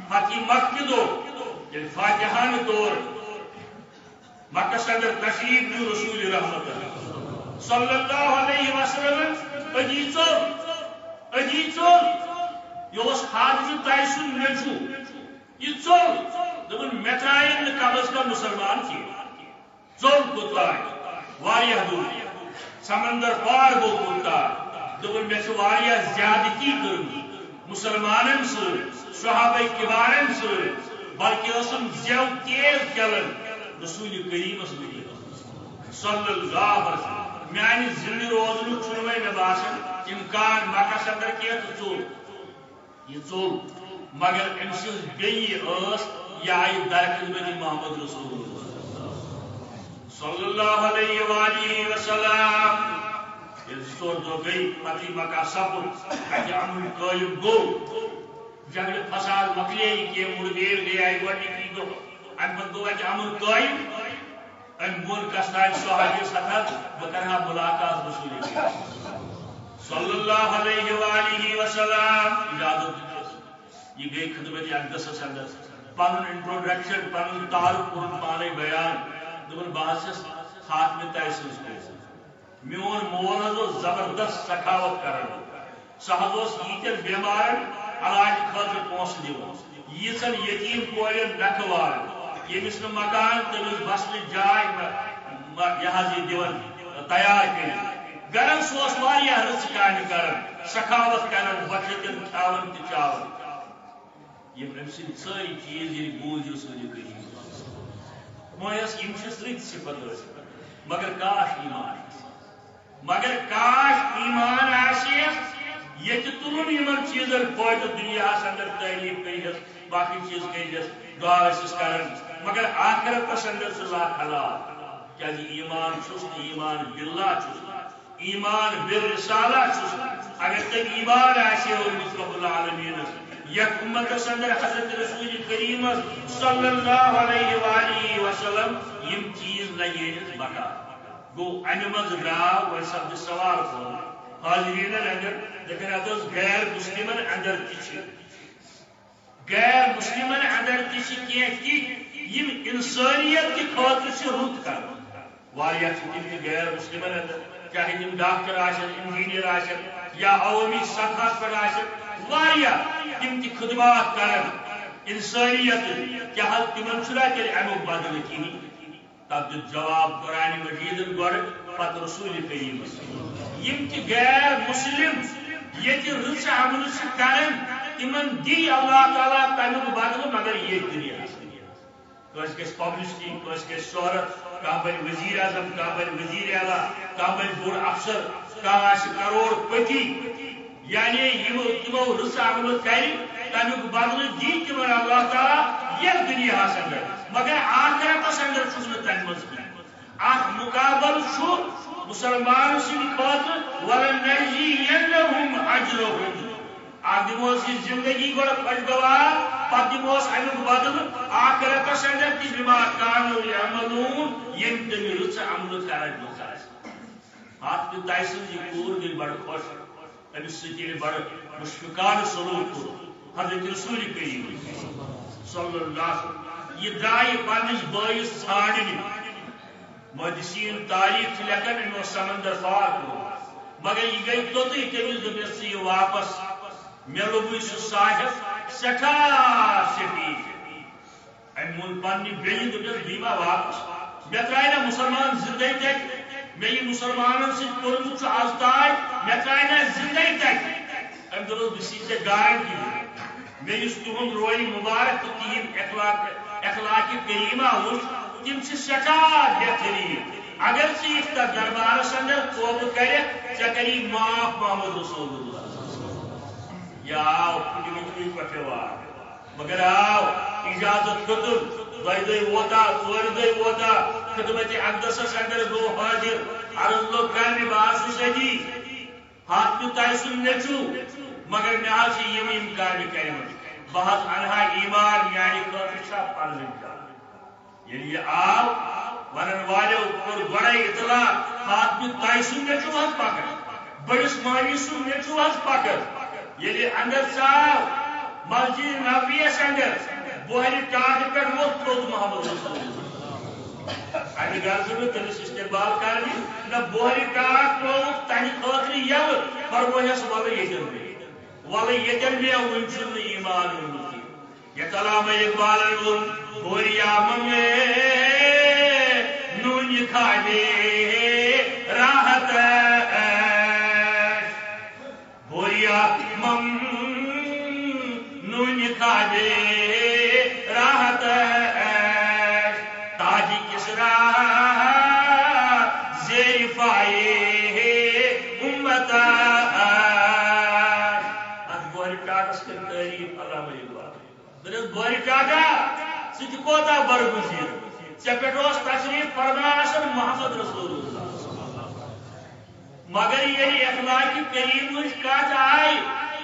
فتح مکہ دو ییٚلہِ فاتحانہ طور مکس اندر تشریف نیو رسول رحمت صلی اللہ علیہ وسلم عدی ژوٚل یہ حاجہ طے سُنٛد نیٚچوٗ یہ ژوٚل دپن مےٚ ترٛایَن نہٕ کم از کم مسلمان کینٛہہ. ژوٚل کوٚتام واریاہ دوٗر سمندر پار گوٚو کوٚتام دپن مےٚ چھِ واریاہ زیادتی کٔرمٕژ مسلمانن سۭتۍ صحابہ کبارن سۭتۍ بلکہ ٲسٕم زٮ۪و تیز چلان رسول کریمس صلی اللہ علیہ وسلم. میانہ زندٕ روزنُک چھُنہٕ وۄنۍ مےٚ باسان امکان مکس اندر کینٛہہ تہٕ ژوٚل یہ ژوٚل مگر أمۍ سٕنٛز بیٚیہِ ٲس یہِ آیہِ درخدمت محمد رسول صلی اللہ علیہ وآلہ وسلم. ییٚلہِ 2 دۄہ گٔے فتح مکہ سپُد اتہِ امن قٲیِم گوٚو جگڑٕ فساد مۄکلے کینٛہہ مُردیر گٔے آیہِ گۄڈنِکی دۄہ امہِ پتہٕ گوٚو اتہِ امن قٲیِم. امہِ بۄن گژھنایہِ صحابیس ہتھ بہٕ کرٕ ہا ملاقات رسول صلی اللہ علیہ وآلہ وسلم. اجازت دِژٕس یہ گئی خدمت اقدسس اندر پنُن انٹروڈکشن پنُن تعارف کوٚرُن پانے بیان دپن بہٕ حظ چھس خاتمہ طے سٕنٛز کٲنٛسہِ. میون مول حظ اوس زبردست سخاوت کران. سُہ حظ اوس ییٖتٮ۪ن بیمارن علاج خٲطرٕ پونٛسہٕ دِوان ییٖژن یتیٖم کورٮ۪ن نکھٕ والان ییٚمِس نہٕ مکان تٔمِس بسنٕچ جاے یہِ حظ یہِ دِوان تیار کٔرِتھ. گرن سُہ اوس واریاہ رٕژٕ کامہِ کران سخاوت کران بچتن کھیاوان تہٕ چاوان. یِم أمۍ سٕنٛدۍ سٲری چیٖز ییٚلہِ بوٗزۍ رسول کریم مویس یِم چھِ رٕتۍ صفت ٲسۍ مگر کاش ایمان آسہِ ییٚتہِ تُلُن یِمن چیٖزن فٲیدٕ دُنیاہس اندر تعلیٖم کٔرِہس باقٕے چیٖز کٔرِہس دعا ٲسِس کران مگر آخرتس اندر چھُ لا خلال. کیازِ ایمان چھُس نہٕ ایمان باللہ چھُس ایمان بالرسالہ چھُس. اگر تٔمۍ ایمان آسہِ اوٚنمُت رب العالمیٖنس یتھ امتس اندر حضرت رسول کریم صلی اللہ علیہ وآلہ وسلم یم چیز لگیس بکار گو امہ مز درٛاو وۄنۍ سپدِ سوال کھول حاضریٖنن اندر دپن اتھ ٲس غیر مسلمن اندر تہِ چھِ غیر مسلمن اندر تہِ چھِ کینٛہہ تِتھۍ یم انسانیت کہِ خٲطرٕ چھِ رُت کران. واریاہ چھِ تِم تہِ غیر مسلمن اندر چاہے تِم ڈاکٹر آسن انجینئر آسن یا عوٲمی سطحس پٮ۪ٹھ آسن واریاہ تِم تہِ خدمات کران انسانیت کیا حظ تمن چھُنہ تیٚلہِ امیُک بدلہٕ کِہیٖنۍ. تتھ دیُت جواب قرآن مجیدن گۄڈٕ پتہٕ رسول کریٖمس. یم تہِ غیر مسلم ییٚتہِ رٕژٕ عملہٕ چھِ کران تمن دی اللہ تعالیٰ تمیُک بدلہٕ مگر ییٚتہِ دُنیاہس. کٲنٛسہِ گژھِ پبلسٹی کٲنٛسہِ گژھِ شہرت کانٛہہ بنہِ وزیر اعظم کانٛہہ بنہِ وزیر اعلیٰ کانٛہہ بنہِ بوٚڑ افسر کانٛہہ آسہِ کروڑ پتی یعنی تمو رٕژٕ عملہٕ کرِ تمیُک بدلہٕ دی تمن اللہ تعالیٰ یتھ دُنیاہس اندر مگر آخرتس اندر چھُس نہٕ تمہِ منٛز کینٛہہ. اکھ مقابل چھُ مسلمان سٕنٛدِ خٲطرٕ وَلَنَجزِیَنَّهُمْ أَجْرَهُمْ. اکھ دِموس یہِ زندگی گۄڈٕ خۄشگوار پتہٕ دِموس امیُک بدلہٕ آخرتس اندر تہِ بِما کانوٗ یعملوٗن ییٚمہِ تٔمۍ رٕژٕ عملہٕ کران دِژ آسہِ. حاتمہِ طے سٕنٛز یہِ کوٗر گٔے بڑٕ خۄش أمِس سۭتۍ ییٚلہِ بڑٕ مشفقانہٕ سلوٗک کوٚر حضرت رسول کریم صلی اللہ علیہ وسلم. یہ درٛایہِ پننِس بٲیِس ژھانڈنہِ محدثیٖن تاریخ چھِ لیکھان أمۍ اوس سمندر پار کوٚرمُت مگر یہِ گٔے توٚتُے تٔمِس دوٚپنَس ژٕ یہِ واپس مےٚ لوٚبُے سُہ ساحِل سٮ۪ٹھاہ سفید. أمۍ ووٚن پننہِ بیٚنہِ دوٚپنَس بہٕ یِما واپس مےٚ ترٛایہِ نا مُسلمان زِندَے تَتہِ مےٚ یہِ مُسلمانن سۭتۍ کوٚرمُت چھُ آز تاج مےٚ ترٛایہِ نا زِندَے تَتہِ. أمۍ دوٚپُس بہٕ چھُسے ژےٚ گارنٹی دِوان مےٚ یُس تُہُنٛد رویہِ مُبارک تہٕ تِہِنٛدۍ اخلاقِ کریٖمہ وُچھ تِم چھِ سٮ۪ٹھاہ بہتریٖن. اگر ژٕ یِکھ تتھ دربارس اندر توبہٕ کرکھ ژےٚ کری معاف محمد رسول اللہ. یہ آو پھٹمٕتۍ پٮ۪ٹھٕ وار مگر آو اجازت ہیوٚتُن. 2 دۄہ ووتا 4 دۄہ ووتا خدمت اقدسس اندر گوٚو حٲضِر عرض لوٚگ کرنہِ بہٕ حظ چھُس أتی حاتمہِ طے سُنٛد نیٚچوٗ مگر مےٚ حظ چھِ یِم کامہِ کرِمژٕ بہت انہا ایمان یعنی خطرشا پرزن جان یعنی یہ آو ونن والو کور گوڑے اطلاع خاتم تائسن نیچو حض پاکر بڑس مانی سن نیچو حض پاکر یعنی اندر صاحب مسجد نبیس اندر بوہری ٹاٹ پر وقت روز محمد رسول اللہ امی غرض میں تنس استقبال کرنی نہ بوہری ٹاٹ روز تانی خاطری یو پر وہ ہے سوال یجن میں والله يتنبيه وينشر إيمان يتلام يقبال بوريا ممي نون يخاجي راحت بوريا مم نون يخاجي راحت تاجي كسرا زير فاي امتا بوری ٹاٹا سہ کوتا برگزیر ے پہ تشریف فرمان محمد رسول اللہ مگر یہ اخلاقی کریم کت آئی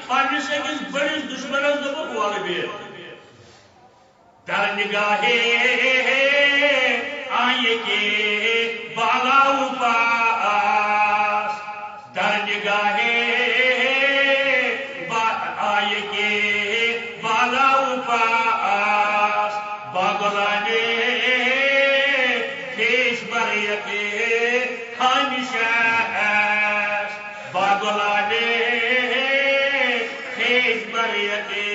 پنس أکس بڑس دشمنس دپک ول بیٹھ در نگاہے آئے کے بالاؤ پاس در نگاہے آئے کے بالاؤ پاس باغلانے پیش بریتے خانشاس باغلانے پیش بریتے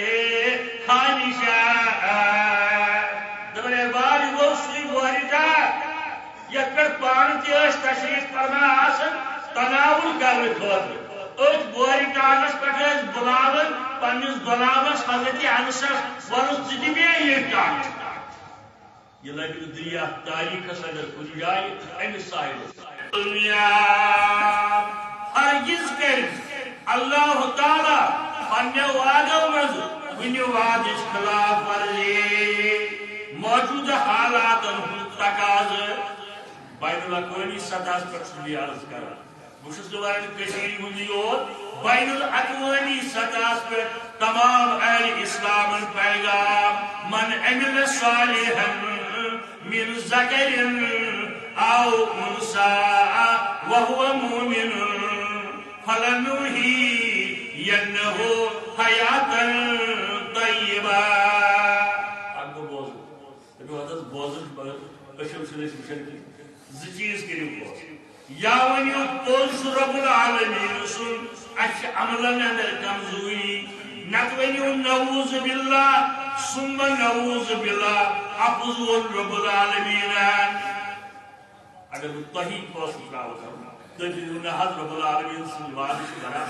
خانشاس دبنے باری وہ سوئی بواری تا یک پر پانتی اس تشریف فرما آسن تناول کرنے خاطر أتھ بوری ٹانس پہ بلاون پنس غلامس حضرت انسس ونس ژٕ دِ مےٚ یہِ ٹانٛگ یہ لگہِ دنیا تاریخس اگر کُنہِ جایہِ أمِس صاحبس دنیا ہرگز کر اللہ تعالیٰ پننیو وعدو منٛز کُنہِ وعدٕچ خلاف ورزی موجودٕ حالاتن ہُنٛد تقاضہٕ بین الاقوٲمی سطحس پٮ۪ٹھ چھُس بہٕ عرض کران بہت کشیر ہندی یوت بین الاقوامی سطح پر تمام اہل اسلام پیغام من عمل صالحا من ذکر او انثى وهو مؤمن فلنحيينه حیاة طیبہ اگو بوزن اشو سن زٕ چیز کٔرِو بوز یا ونیو پوز رب العالمین سن اچھ عملن اندر کمزوری نت ونیو نعوذ باللہ ثم نعوذ باللہ افضل رب العالمین اگر وہ توحید پوز راو کرنا تو جنہوں حضرت رب العالمین سن وعدش کرا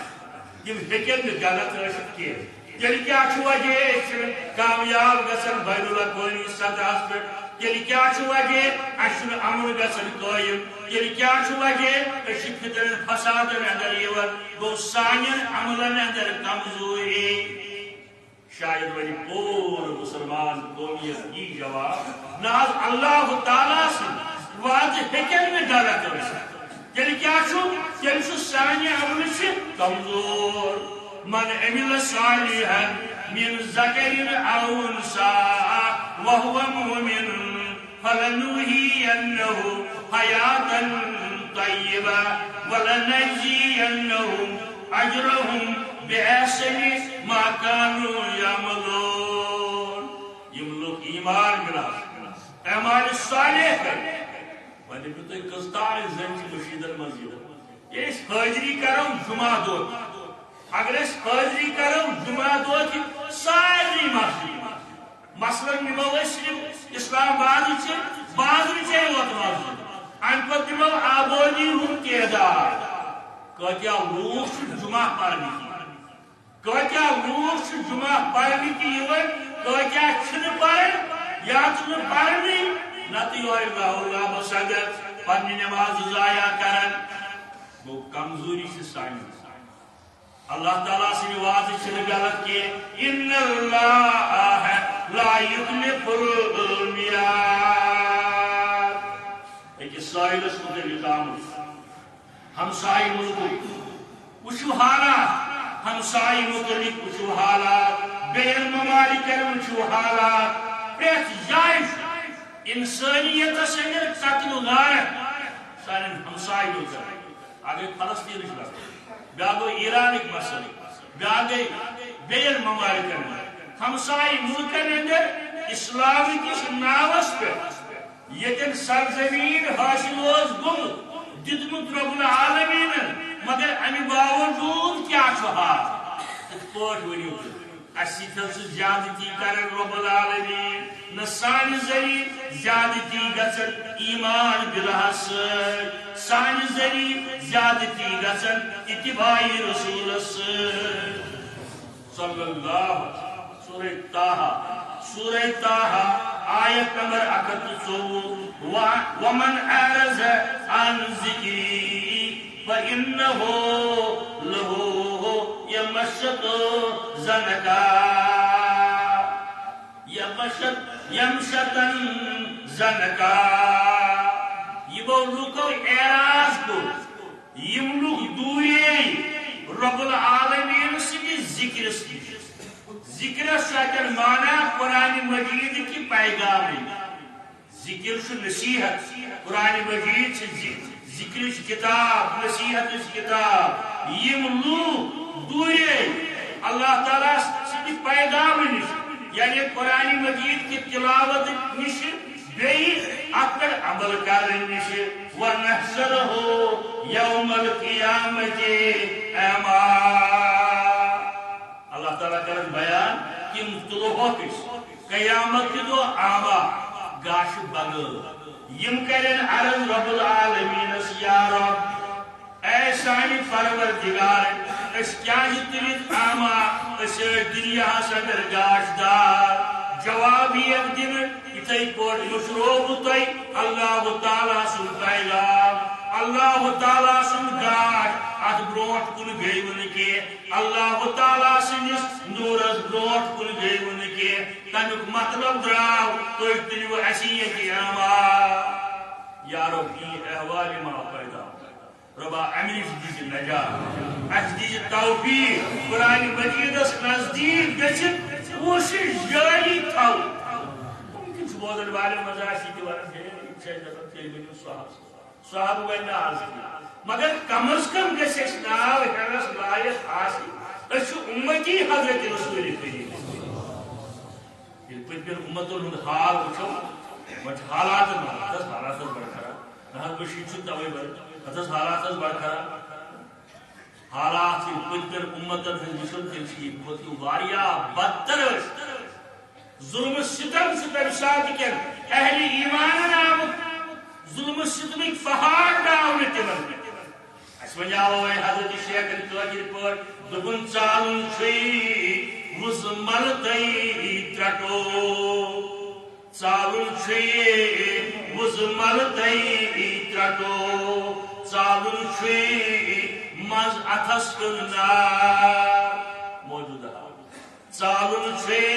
یم ہیکن غلط رشت کیے تیل کیا چھو وجہ کامیاب گژھن بین الاقوامی سطحس پہ تیل کیا چھو وجہ اچھن امن گژھن قائم تیل کیا چھو وجہ فتن فساد اندر یوان گو سانین عملن اندر کمزوری شاید ولی پور مسلمان قومیت یہ جواب ناز اللہ تعالیٰ سے واضح ہیکن میں غلط رشت تیل کیا چھو تیل چھو سانی عمل سے کمزور من عمل صالحا من ذکر او انثى وهو مؤمن فلنحيينه حياة طيبة ولنجزينهم اجرهم باحسن ما كانوا يعملون يملك ایمان ملا اعمال صالح ونی بتوی قسطار زنچ مشید المسجد یہ حاضری کرو جمعہ دو اگر اس حاضری کرو جمعہ دو کی ساری مسجد مثلا نمو صرف اسلام آباد بازر ووت مسجد ام پتہ دمو آبادی ہند تعداد کتیا لوگ جمعہ پرنے کتیا لوگ جمعہ پرنے کی کتیا پرن یا پرنے نت یہ اللہ صدر پنہ نماز ضائع کرن گو کمزوری سے سانی اللہ تعالیٰ سے واضح چھل غلط کہ ان اللہ لا یخلف المیعاد ایک سائلس متعلق آمد ہمسائی ملک وچھو حالات ہمسائی متعلق وچھو حالات بین ممالکن وچھو حالات پریت جائے انسانیت سنگر قتل غارت سان ہمسائی ملکن آگے فلسطین بیاا گو ایرانک مسئلہ بیاا گئی بین ممالکن ہمسائی ملکن اندر اسلام کس ناوس پہ یتن سرزمین حاصل گم دتمت رب العالمین مگر امی باوجود کیا حال پوٹ ورنو اسی زیادتی کرن رب العالمین نہ سان ذریعہ زیادتی گژھن ایمان بلہس سان ذریعہ زیادتی گژھن اتباع رسول صلی اللہ سورہ تاہا آیت نمبر 124 ومن اعرض عن ذکری فإنه له يمشط زنکا یمشطن زنکا یہ وہ لوگوں اعراض کو یم لوگ دوری رب العالمین سے ذکر ذکر شاکر مانا قرآن مجید کی پیغام ذکر سے نصیحت قرآن مجید سے ذکر کتاب نصیحت کتاب یم لوگ دوری اللہ تعالیٰ سے پیغام نش یعنی قرآن مجید کی تلاوت نش بی اکر عمل کرن نش ونحشرہ یوم القیامت اعما اللہ تعالیٰ کرن بیان کہ مختلف قیامت کی دو آما گاش بغل یم کرن عرض رب العالمین یا رب اے سانی پروردگار اس کیا تلت آما اس دنیا سدر گاش دار جواب یک دن اتائی پوٹ مشروب اتائی اللہ تعالیٰ سن پیغام اللہ تعالیٰ سن گاش ات بروٹ کن گئی ونکے اللہ تعالیٰ سنس نورس بروٹ کن گئی ونکے تنک مطلب دراو تو اتنیو حسیہ کی آما یا رب کی احوال ما پیدا ربا امریف دیجی نجات اس دیجی توفیق قرآن مجید اس نزدیک گچن کوشش جاری تھاو ممکن سے بودل والے مزاشی کی ورن ہے چھے جبت تیل بنیو صحاب وینا آزی مگر کم از کم گسیس ناو حرس لائق آسی اسو امتی حضرت رسول کریم یہ پتر امت الہند حال وچھو وچھ حالات دس حالات برخرا نحل بشید چھتا ہوئی دس حالات برخرا حالات سے پتر امت الہند جسل تلسی بہتی واریا بدتر ظلم ستم ساتکن اہل ایمان نام ظلم ستمک فہار ڈاؤن تمن اس وجاو ہے حضرت شیخ توجیر پر دبن چالن چھئی وز ملتائی ترٹو چالن چھئی وز ملتائی ترٹو چالن چھئی مز اتھس کنار موجود ہے چالن چھئی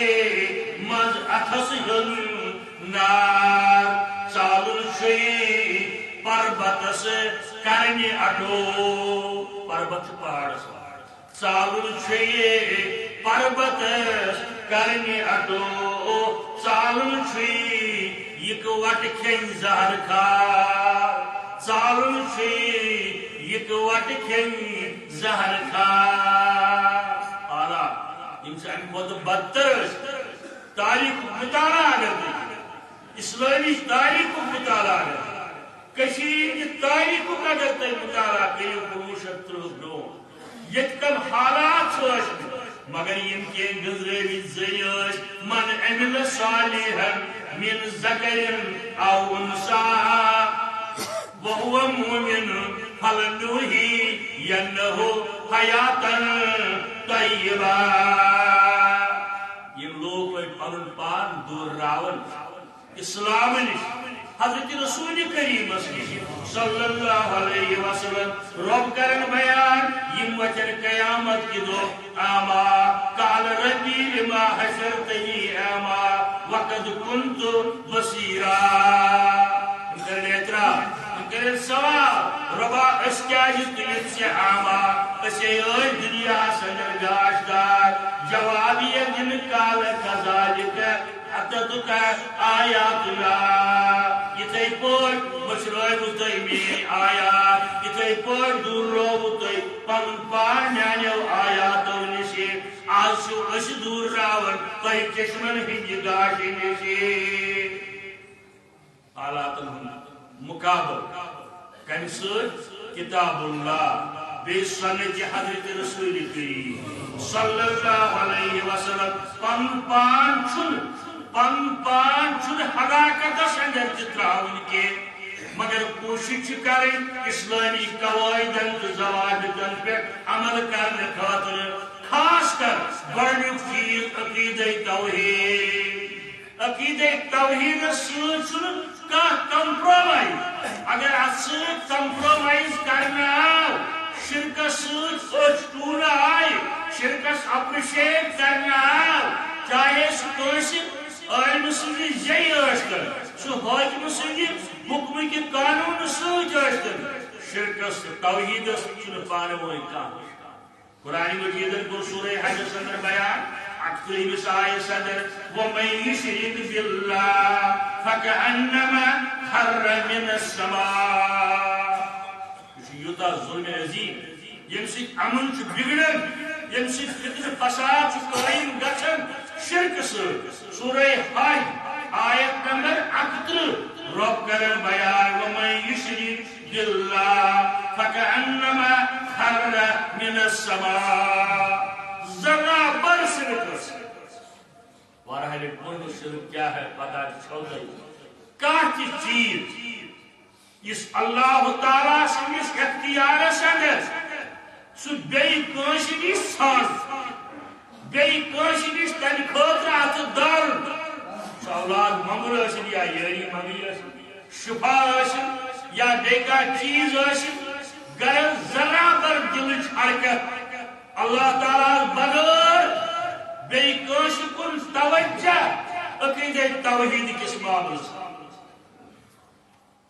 مز اتھس کنار چالن چھئی پربتس کرنی اٹو پربت پہاڑ چالن چھئی پربتس کرنی اٹو چالن چھئی یک وٹ کھین زہر کھار چالن چھئی یک وٹ کھین زہر کھار آلا انسان بہت بدتر تاریخ مطالعہ اگر دیکھیں اسلامی تاریخ مطالعہ اگر کشیر کی تاریخ اگر مطالعہ کریو 1930 یت کم حالات سوچ مگر یم کے گزریوی ذریعہ من عمل صالحا من ذکر او انسا وهو مؤمن فلنحيينه حیاة طیبہ یم لوگ پنن پان دور راون اسلام نش حضرت رسول کریم صلی اللہ علیہ وسلم رب کرن بیان یم وچن قیامت کی دو آما قال ربی لما حشرتنی آما وقد كنت بصیرا کرن اعتراف کرن سوال ربا اس کیا جس دلیت سے آما اسے دنیا سندر گاشدار جواب یہ دن کال کذالک اتتک آیاتنا یتھے پٲٹھۍ مشرٲوٕ تۄہہِ میٛٲنۍ آیات یتھے پٲٹھۍ دوٗررووٕ تۄہہِ پنُن پان میٛانیو آیاتو نِش آز چھُ أسۍ دوٗرراوان تۄہہِ چشمن ہٕنٛدِ گاشہِ نِش حالاتن ہُنٛد مقابل کمہِ سۭتۍ کتاب اللہ بیٚیہِ سنت حضرت رسول کریم صلی اللہ علیہ وسلم پنُن پان چھُنہٕ حقاقتس اندر تہِ ترٛاوُن کینٛہہ مگر کوشش کریں اسلامی قواعدن تو ضوابطن پہ عمل کرنے خاطر خاص کر گۄڈنیُک چیز عقیدہ توحید سۭتۍ کانٛہہ کمپرومائز اگر اتھ سۭتۍ کمپرومائز کرنہٕ آو شرکس سۭتۍ أچھ ٹوٗنہٕ آیہِ شرکس اپرشیٹ کرنہٕ آو چاہے سُہ کٲنٛسہِ عٲلمہٕ سٕنٛزِ زیٚیہِ ٲسۍتن سُہ حٲکمہٕ سٕنٛدِ حکمٕکہِ قانوٗنہٕ سۭتۍ ٲسۍتن شرکس تہٕ توحیدس چھُنہٕ پانہٕ ؤنۍ کانٛہہ قرآن مجیدن کوٚر سورہ حجس اندر بیان 38 آیس اندر وَمَن یُشرِک بِاللَّهِ فَکَأَنَّمَا خَرَّ مِنَ السَّمَاءِ یہ چھُ یوٗتاہ ظُلمِ عظیٖم ییٚمہِ سۭتۍ امن چھُ بِگڑان ییٚمہِ سۭتۍ فِتنہٕ فساد چھُ قٲیِم گژھان شرکہٕ سۭتۍ سورہ حج آیت نمبر 31 رب کرن بیان وَمَن یُشرِک بِاللَّهِ فَکَأَنَّمَا خَرَّ مِنَ السَّمَاءِ ذرا بر شرکس بہرحال پوٚنٛدُر شرک کیا ہے پتہ چھو تۄہہِ کانٛہہ تہِ چیٖز یُس اللہ تعالیٰ سٕنٛدِس اختیارس اندر سُہ بیٚیہِ کٲنٛسہِ نِش ژھانٛڈ بیٚیہِ کٲنٛسہِ نِش تمہِ خٲطرٕ اتھٕ دارُن سُہ اولاد منٛگُن ٲسِن یا یٲری منٛگنۍ ٲسِن شفا ٲسِن یا بیٚیہِ کانٛہہ چیٖز ٲسِن غرض ذرا بر دلٕچ حرکت اللہ تعالیٰ بغٲر بیٚیہِ کٲنٛسہِ کُن توجہ عقیدہ توحید کِس معاملس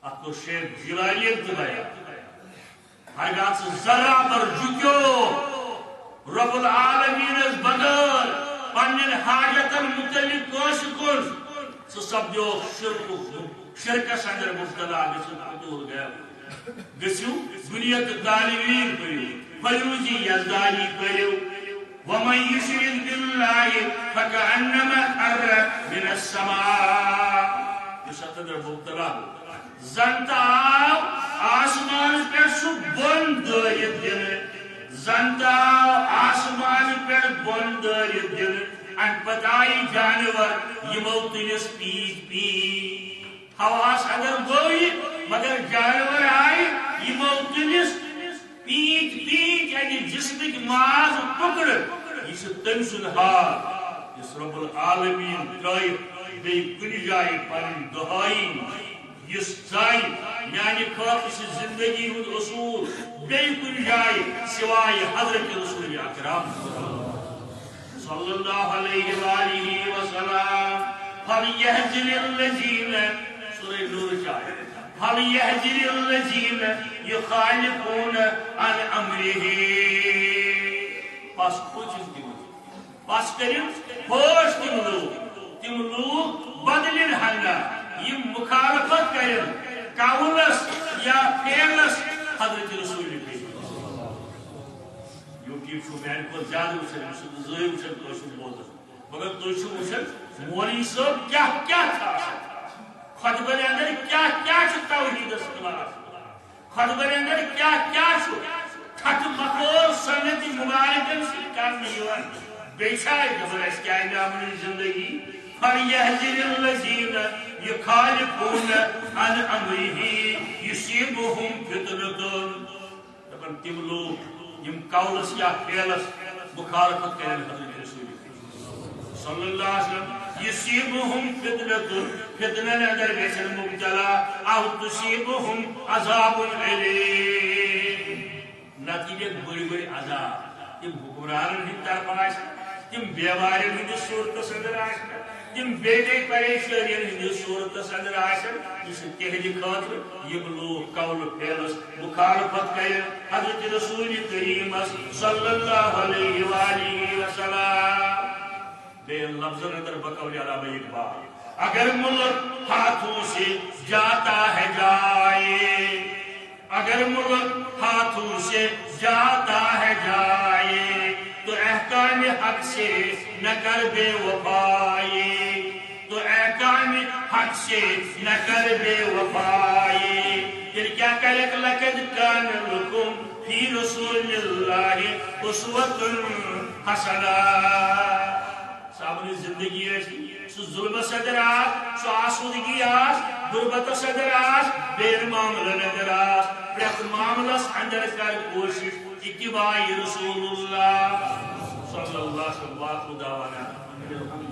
اتھ کوٚر شیخ جیلانیَن تہِ بیان ہرگاہ ژٕ ذرا بر جُکیو رب العالمیٖنس بغٲر پننٮ۪ن حاجتن متعلق کٲنٛسہِ کُن ژٕ سپدیوکھ شرکس اندر مبتلا گژھِو فضوٗل غیب گٔژھِو دُنیا تہٕ طالبین کٔرِو فیوزی یزدانی کٔرِو وَمَن یُشرِک بِاللَّهِ فَکَأَنَّمَا خَرَّ مِنَ السَّمَاءِ یُس اتھ اندر مبتلا زن تہِ آو آسمانس پٮ۪ٹھ سُہ بۄن دٲرِتھ دِنہٕ زن تہِ آو آسمانس پٮ۪ٹھ بۄن دٲرِتھ دِنہٕ امہِ پتہٕ آیہِ جانور یِمو تُلِس پیٖٹۍ پیٖٹۍ ہواہس اندر گوٚو یہِ مگر جانور آیہِ یِمو تُلِس پیٖٹۍ پیٖٹۍ یعنی جسمٕکۍ ماز ٹُکڑٕ یہِ چھُ تٔمۍ سُنٛد حال یُس رب العالمیٖن ترٛٲیِتھ بیٚیہِ کُنہِ جایہِ پنٕنۍ دُہٲیی یُس ژایہِ میانہِ خٲطرٕ چھِ زندگی ہُنٛد اصوٗل بیٚیہِ کُنہِ جایہِ سوائے حضرت رسول اکرم صلی اللہ علیہ وآلہ وسلم فَلْيَحْذَرِ الَّذِينَ سورہ نور چاہے فَلْيَحْذَرِ الَّذِينَ يُخَالِفُونَ عَنْ أَمْرِهِ پس پوچھن تِم پس کٔرِو ہوش تِم لوٗکھ بدلن ہنگا یم مخالفت کرن قولس یا فعلس حضرت رسول کریم یوٹیوب چھو میانہِ کھۄتہٕ زیادٕ وٕچھان أمۍ سُنٛد زٲے وٕچھان کٲشُر بوزان مگر تُہۍ چھِو وٕچھان مولوی صٲب کیٛاہ کیٛاہ چھُ آسان خۄطبن اندر کیٛاہ کیٛاہ چھُ توحیٖدس خلاف خۄطبن اندر کیٛاہ کیٛاہ چھُ ٹھٹھٕ مخول سنت مبارکن سۭتۍ کرنہٕ یِوان بیٚیہِ چھا دَپان اَسہِ کیٛازِ آمٕژ زندگی فَلْيَحْذَرِ الَّذِينَ يُخَالِفُونَ عَنْ أَمْرِهِ يُصِيبُهُمْ فِتْنَةٌ دَپان تِم لوٗکھ یم قولس یا فعلس مخالفت کرن حضرت رسول صلی اللہ علیہ وسلم يُصِيبُهُمْ فِتْنَةٌ فتنن اندر گژھن مبتلا او تُصِيبُهُمْ عذاب أليم نتیجہ بڑی بڑی عذاب تم حکمرانن ہند طرف آسن تم بیوارن ہندس صورتس اندر آسن تم بیٹے پریشانی ہندی صورت اندر آسن اس تہذی خاطر یم لوگ قول پھیلس مخالفت کر حضرت رسول کریم صلی اللہ علیہ وآلہ وسلم بے لفظ اندر بقول علامہ اقبال اگر ملک ہاتھوں سے جاتا ہے جائے اگر ملک ہاتھوں سے جاتا ہے جائے تو احکام حق سے نہ کر بے وفائی تو احکام حق سے نہ کر بے وفائی پھر کیا کلک لقد کان لکم فی رسول اللہ اسوۃ حسنہ سامنے زندگی ہے سو ظلم صدر آس سو آسودگی آس غربت صدر آس بیر معاملہ نظر آس پریت معاملس اندر کر کوشش اتباع رسول اللہ صلی اللہ علیہ وسلم.